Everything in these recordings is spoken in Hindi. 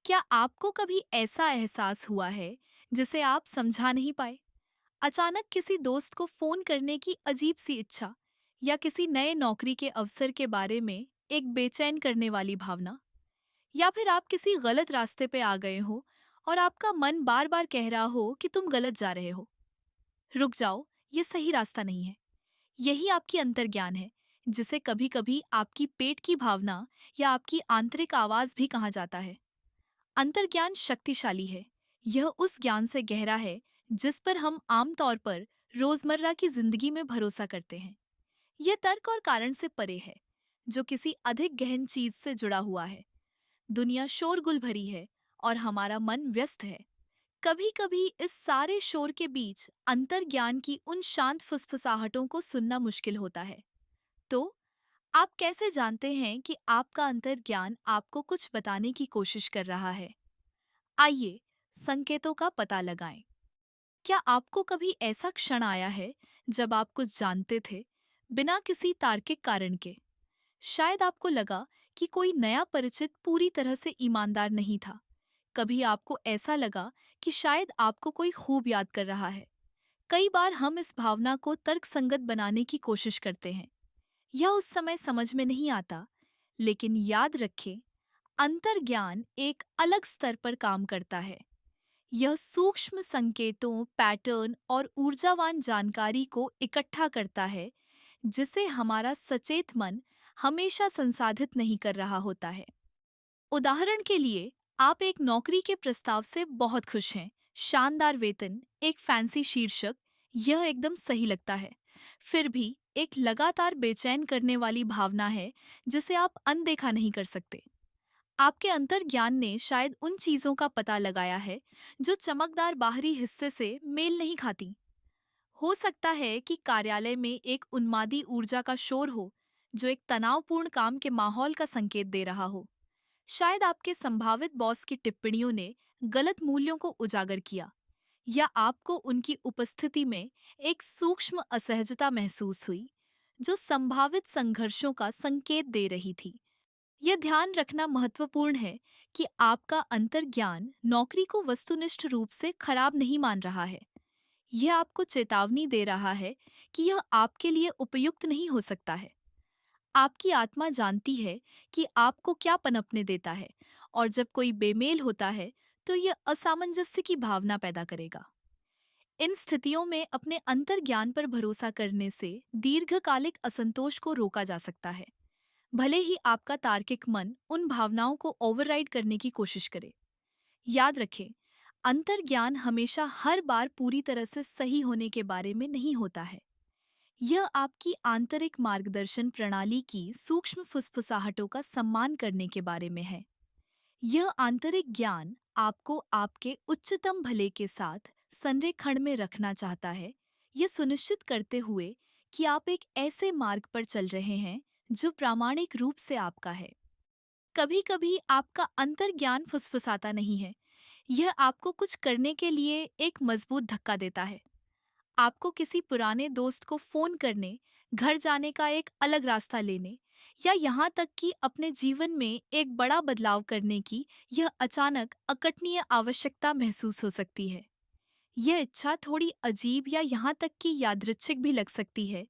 क्या आपको कभी ऐसा एहसास हुआ है जिसे आप समझा नहीं पाए? अचानक किसी दोस्त को फोन करने की अजीब सी इच्छा, या किसी नए नौकरी के अवसर के बारे में एक बेचैन करने वाली भावना, या फिर आप किसी गलत रास्ते पे आ गए हो और आपका मन बार बार कह रहा हो कि तुम गलत जा रहे हो, रुक जाओ, ये सही रास्ता नहीं है। यही आपकी अंतर्ज्ञान है, जिसे कभी कभी आपकी पेट की भावना या आपकी आंतरिक आवाज भी कहा जाता है। अंतर्ज्ञान शक्तिशाली है। यह उस ज्ञान से गहरा है जिस पर हम आमतौर पर रोजमर्रा की जिंदगी में भरोसा करते हैं। यह तर्क और कारण से परे है, जो किसी अधिक गहन चीज से जुड़ा हुआ है। दुनिया शोरगुल भरी है और हमारा मन व्यस्त है। कभी कभी इस सारे शोर के बीच अंतर्ज्ञान की उन शांत फुसफुसाहटों को सुनना मुश्किल होता है। तो आप कैसे जानते हैं कि आपका अंतर्ज्ञान आपको कुछ बताने की कोशिश कर रहा है? आइए संकेतों का पता लगाएं। क्या आपको कभी ऐसा क्षण आया है जब आप कुछ जानते थे, बिना किसी तार्किक कारण के? शायद आपको लगा कि कोई नया परिचित पूरी तरह से ईमानदार नहीं था। कभी आपको ऐसा लगा कि शायद आपको कोई खूब याद कर रहा है। कई बार हम इस भावना को तर्कसंगत बनाने की कोशिश करते हैं। यह उस समय समझ में नहीं आता, लेकिन याद रखें, अंतर्ज्ञान एक अलग स्तर पर काम करता है। यह सूक्ष्म संकेतों, पैटर्न और ऊर्जावान जानकारी को इकट्ठा करता है, जिसे हमारा सचेत मन हमेशा संसाधित नहीं कर रहा होता है। उदाहरण के लिए, आप एक नौकरी के प्रस्ताव से बहुत खुश हैं, शानदार वेतन, एक फैंसी शीर्षक, यह एकदम सही लगता है। फिर भी एक लगातार बेचैन करने वाली भावना है जिसे आप अनदेखा नहीं कर सकते। आपके अंतर्ज्ञान ने शायद उन चीजों का पता लगाया है जो चमकदार बाहरी हिस्से से मेल नहीं खाती। हो सकता है कि कार्यालय में एक उन्मादी ऊर्जा का शोर हो, जो एक तनावपूर्ण काम के माहौल का संकेत दे रहा हो। शायद आपके संभावित बॉस की टिप्पणियों ने गलत मूल्यों को उजागर किया, या आपको उनकी उपस्थिति में एक सूक्ष्म असहजता महसूस हुई, जो संभावित संघर्षों का संकेत दे रही थी। यह ध्यान रखना महत्वपूर्ण है कि आपका अंतर्ज्ञान नौकरी को वस्तुनिष्ठ रूप से खराब नहीं मान रहा है। यह आपको चेतावनी दे रहा है कि यह आपके लिए उपयुक्त नहीं हो सकता है। आपकी आत्मा जानती है कि आपको क्या पनपने देता है, और जब कोई बेमेल होता है तो यह असामंजस्य की भावना पैदा करेगा। इन स्थितियों में अपने अंतर्ज्ञान पर भरोसा करने से दीर्घकालिक असंतोष को रोका जा सकता है, भले ही आपका तार्किक मन उन भावनाओं को ओवरराइड करने की कोशिश करे। याद रखें, अंतर्ज्ञान हमेशा हर बार पूरी तरह से सही होने के बारे में नहीं होता है। यह आपकी आंतरिक मार्गदर्शन प्रणाली की सूक्ष्म फुसफुसाहटों का सम्मान करने के बारे में है। यह आंतरिक ज्ञान आपको आपके उच्चतम भले के साथ संरेखण में रखना चाहता है, यह सुनिश्चित करते हुए कि आप एक ऐसे मार्ग पर चल रहे हैं जो प्रामाणिक रूप से आपका है। कभी कभी आपका अंतर्ज्ञान फुसफुसाता नहीं है, यह आपको कुछ करने के लिए एक मजबूत धक्का देता है। आपको किसी पुराने दोस्त को फोन करने, घर जाने का एक अलग रास्ता लेने, या यहाँ तक कि अपने जीवन में एक बड़ा बदलाव करने की यह अचानक अकटनीय आवश्यकता महसूस हो सकती है। यह इच्छा थोड़ी अजीब या यहाँ तक कि यादृच्छिक भी लग सकती है,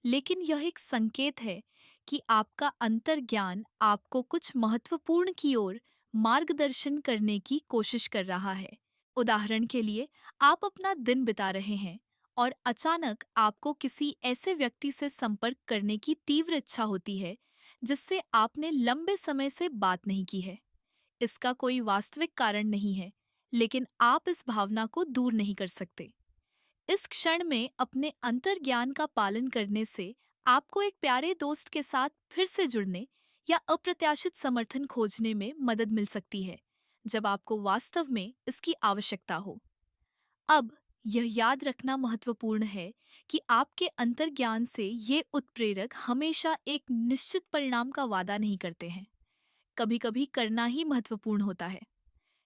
लेकिन यह एक संकेत है कि आपका अंतर्ज्ञान आपको कुछ महत्वपूर्ण की ओर मार्गदर्शन करने की कोशिश कर रहा है। उदाहरण के लिए, आप अपना दिन बिता रहे हैं और अचानक आपको किसी ऐसे व्यक्ति से संपर्क करने की तीव्र इच्छा होती है जिससे आपने लंबे समय से बात नहीं की है। इसका कोई वास्तविक कारण नहीं है, लेकिन आप इस भावना को दूर नहीं कर सकते। इस क्षण में अपने अंतर्ज्ञान का पालन करने से आपको एक प्यारे दोस्त के साथ फिर से जुड़ने या अप्रत्याशित समर्थन खोजने में मदद मिल सकती है, जब आपको वास्तव में इसकी आवश्यकता हो। अब यह याद रखना महत्वपूर्ण है कि आपके अंतर्ज्ञान से ये उत्प्रेरक हमेशा एक निश्चित परिणाम का वादा नहीं करते हैं। कभी कभी करना ही महत्वपूर्ण होता है।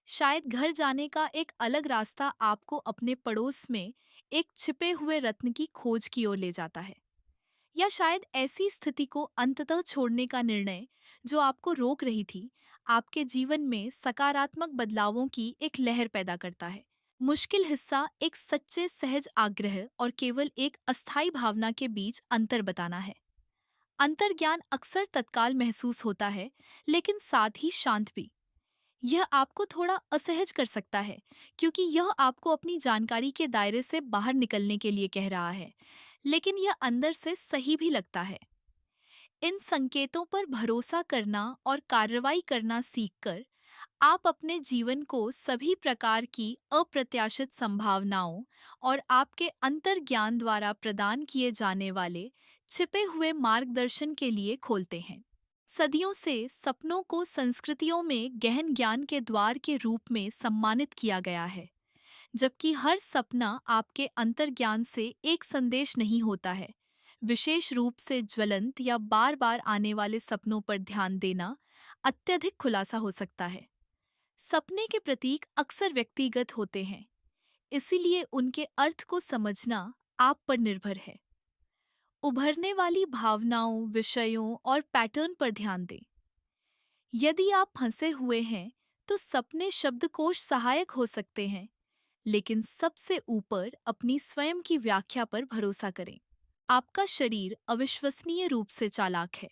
शायद घर जाने का एक अलग रास्ता आपको अपने पड़ोस में एक छिपे हुए रत्न की खोज की ओर ले जाता है, या शायद ऐसी स्थिति को अंततः छोड़ने का निर्णय जो आपको रोक रही थी, आपके जीवन में सकारात्मक बदलावों की एक लहर पैदा करता है। मुश्किल हिस्सा एक सच्चे सहज आग्रह और केवल एक अस्थायी भावना के बीच अंतर बताना है। अंतर्ज्ञान अक्सर तत्काल महसूस होता है, लेकिन साथ ही शांत भी। यह आपको थोड़ा असहज कर सकता है, क्योंकि यह आपको अपनी जानकारी के दायरे से बाहर निकलने के लिए कह रहा है, लेकिन यह अंदर से सही भी लगता है। इन संकेतों पर भरोसा करना और कार्रवाई करना सीखकर आप अपने जीवन को सभी प्रकार की अप्रत्याशित संभावनाओं और आपके अंतर्ज्ञान द्वारा प्रदान किए जाने वाले छिपे हुए मार्गदर्शन के लिए खोलते हैं। सदियों से सपनों को संस्कृतियों में गहन ज्ञान के द्वार के रूप में सम्मानित किया गया है, जबकि हर सपना आपके अंतर्ज्ञान से एक संदेश नहीं होता है। विशेष रूप से ज्वलंत या बार बार आने वाले सपनों पर ध्यान देना अत्यधिक खुलासा हो सकता है। सपने के प्रतीक अक्सर व्यक्तिगत होते हैं, इसीलिए उनके अर्थ को समझना आप पर निर्भर है। उभरने वाली भावनाओं, विषयों और पैटर्न पर ध्यान दें। यदि आप फंसे हुए हैं, तो सपने शब्दकोश सहायक हो सकते हैं, लेकिन सबसे ऊपर अपनी स्वयं की व्याख्या पर भरोसा करें। आपका शरीर अविश्वसनीय रूप से चालाक है।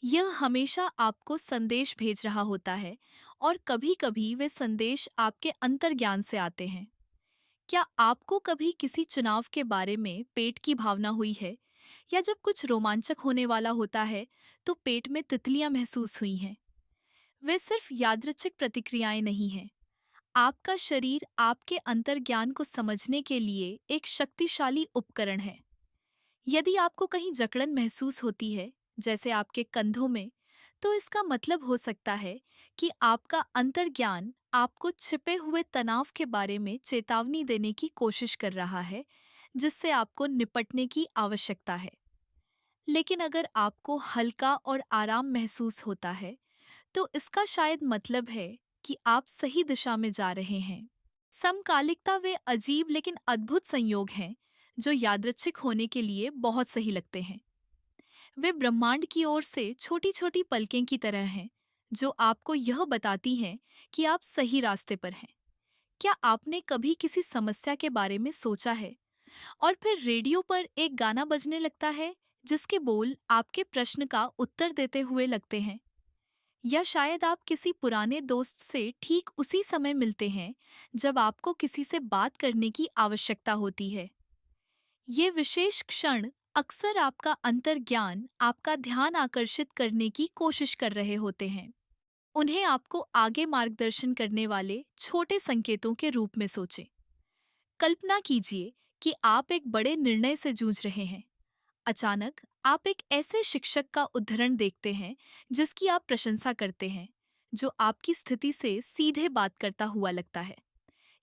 यह हमेशा आपको संदेश भेज रहा होता है, और कभी-कभी वे संदेश आपके अंतर्ज्ञान से आते हैं। क्या आपको कभी किसी चुनाव के बारे में पेट की भावना हुई है, या जब कुछ रोमांचक होने वाला होता है तो पेट में तितलियां महसूस हुई हैं? वे सिर्फ यादृच्छिक प्रतिक्रियाएं नहीं हैं। आपका शरीर आपके अंतर्ज्ञान को समझने के लिए एक शक्तिशाली उपकरण है। यदि आपको कहीं जकड़न महसूस होती है, जैसे आपके कंधों में, तो इसका मतलब हो सकता है कि आपका अंतर्ज्ञान आपको छिपे हुए तनाव के बारे में चेतावनी देने की कोशिश कर रहा है, जिससे आपको निपटने की आवश्यकता है। लेकिन अगर आपको हल्का और आराम महसूस होता है, तो इसका शायद मतलब है कि आप सही दिशा में जा रहे हैं। समकालिकता वे अजीब लेकिन अद्भुत संयोग हैं, जो यादृच्छिक होने के लिए बहुत सही लगते हैं। वे ब्रह्मांड की ओर से छोटी छोटी पलकें की तरह हैं, जो आपको यह बताती हैं कि आप सही रास्ते पर हैं। क्या आपने कभी किसी समस्या के बारे में सोचा है, और फिर रेडियो पर एक गाना बजने लगता है जिसके बोल आपके प्रश्न का उत्तर देते हुए लगते हैं? या शायद आप किसी पुराने दोस्त से ठीक उसी समय मिलते हैं जब आपको किसी से बात करने की आवश्यकता होती है। ये विशेष क्षण अक्सर आपका अंतर्ज्ञान आपका ध्यान आकर्षित करने की कोशिश कर रहे होते हैं। उन्हें आपको आगे मार्गदर्शन करने वाले छोटे संकेतों के रूप में सोचें। कल्पना कीजिए कि आप एक बड़े निर्णय से जूझ रहे हैं। अचानक आप एक ऐसे शिक्षक का उद्धरण देखते हैं जिसकी आप प्रशंसा करते हैं, जो आपकी स्थिति से सीधे बात करता हुआ लगता है।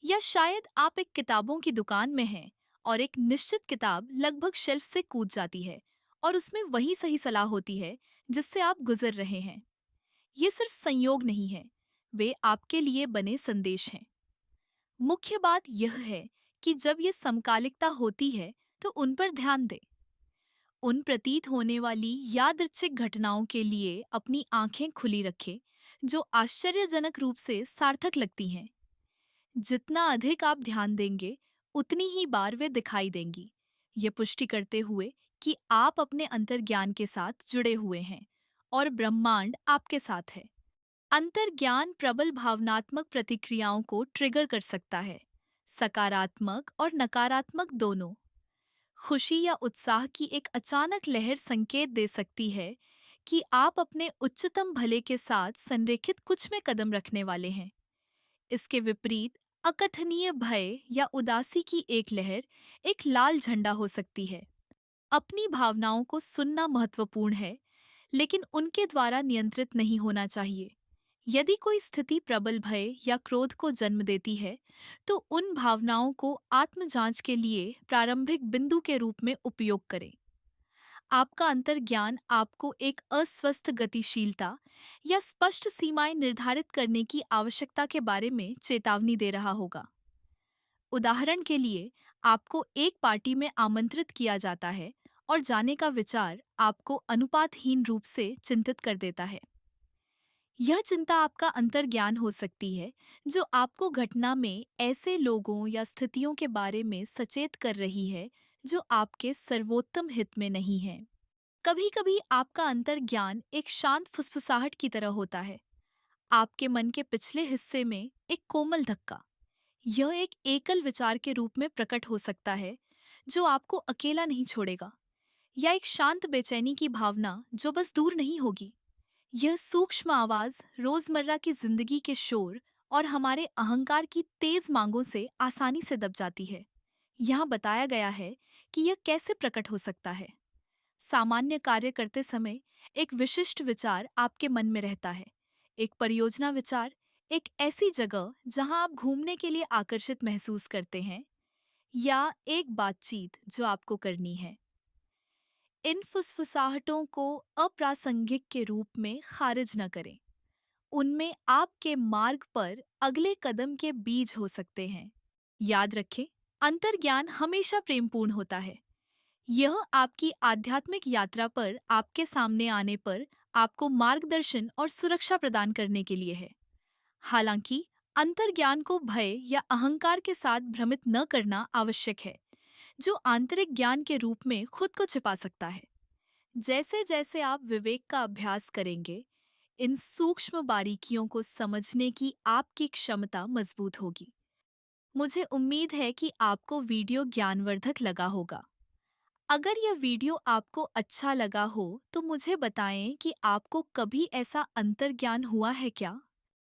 या शायद आप एक किताबों की दुकान में हैं और एक निश्चित किताब लगभग शेल्फ से कूद जाती है, और उसमें वही सही सलाह होती है जिससे आप गुजर रहे हैं। ये सिर्फ संयोग नहीं है, वे आपके लिए बने संदेश हैं। मुख्य बात यह है कि जब ये समकालिकता होती है, तो उन पर ध्यान दें। उन प्रतीत होने वाली यादृच्छिक घटनाओं के लिए अपनी आंखें खुली रखें, जो आश्चर्यजनक रूप से सार्थक लगती हैं। जितना अधिक आप ध्यान देंगे, उतनी ही बार वे दिखाई देंगी, ये पुष्टि करते हुए कि आप अपने अंतर्ज्ञान के साथ जुड़े हुए हैं और ब्रह्मांड आपके साथ है। अंतर्ज्ञान प्रबल भावनात्मक प्रतिक्रियाओं को ट्रिगर कर सकता है, सकारात्मक और नकारात्मक दोनों। खुशी या उत्साह की एक अचानक लहर संकेत दे सकती है कि आप अपने उच्चतम भले के साथ संरेखित कुछ में कदम रखने वाले हैं। इसके विपरीत अकथनीय भय या उदासी की एक लहर एक लाल झंडा हो सकती है। अपनी भावनाओं को सुनना महत्वपूर्ण है, लेकिन उनके द्वारा नियंत्रित नहीं होना चाहिए। यदि कोई स्थिति प्रबल भय या क्रोध को जन्म देती है, तो उन भावनाओं को आत्मजांच के लिए प्रारंभिक बिंदु के रूप में उपयोग करें। आपका अंतर्ज्ञान आपको एक अस्वस्थ गतिशीलता या स्पष्ट सीमाएं निर्धारित करने की आवश्यकता के बारे में चेतावनी दे रहा होगा। उदाहरण के लिए, आपको एक पार्टी में आमंत्रित किया जाता है और जाने का विचार आपको अनुपातहीन रूप से चिंतित कर देता है। यह चिंता आपका अंतर्ज्ञान हो सकती है, जो आपको घटना में ऐसे लोगों या स्थितियों के बारे में सचेत कर रही है जो आपके सर्वोत्तम हित में नहीं है। कभी-कभी आपका अंतर्ज्ञान एक शांत फुसफुसाहट की तरह होता है, आपके मन के पिछले हिस्से में एक कोमल धक्का। यह एक एकल विचार के रूप में प्रकट हो सकता है, जो आपको अकेला नहीं छोड़ेगा, या एक शांत बेचैनी की भावना जो बस दूर नहीं होगी। यह सूक्ष्म आवाज रोजमर्रा की जिंदगी के शोर और हमारे अहंकार की तेज मांगों से आसानी से दब जाती है। यहाँ बताया गया है कि यह कैसे प्रकट हो सकता है। सामान्य कार्य करते समय एक विशिष्ट विचार आपके मन में रहता है। एक परियोजना विचार, एक ऐसी जगह जहां आप घूमने के लिए आकर्षित महसूस करते हैं, या एक बातचीत जो आपको करनी है। इन फुसफुसाहटों को अप्रासंगिक के रूप में खारिज न करें। उनमें आपके मार्ग पर अगले कदम के बीज हो सकते हैं। याद रखें, अंतर्ज्ञान हमेशा प्रेमपूर्ण होता है। यह आपकी आध्यात्मिक यात्रा पर आपके सामने आने पर आपको मार्गदर्शन और सुरक्षा प्रदान करने के लिए है। हालांकि अंतर्ज्ञान को भय या अहंकार के साथ भ्रमित न करना आवश्यक है, जो आंतरिक ज्ञान के रूप में खुद को छिपा सकता है। जैसे जैसे आप विवेक का अभ्यास करेंगे, इन सूक्ष्म बारीकियों को समझने की आपकी क्षमता मजबूत होगी। मुझे उम्मीद है कि आपको वीडियो ज्ञानवर्धक लगा होगा। अगर यह वीडियो आपको अच्छा लगा हो, तो मुझे बताएं कि आपको कभी ऐसा अंतर्ज्ञान हुआ है क्या?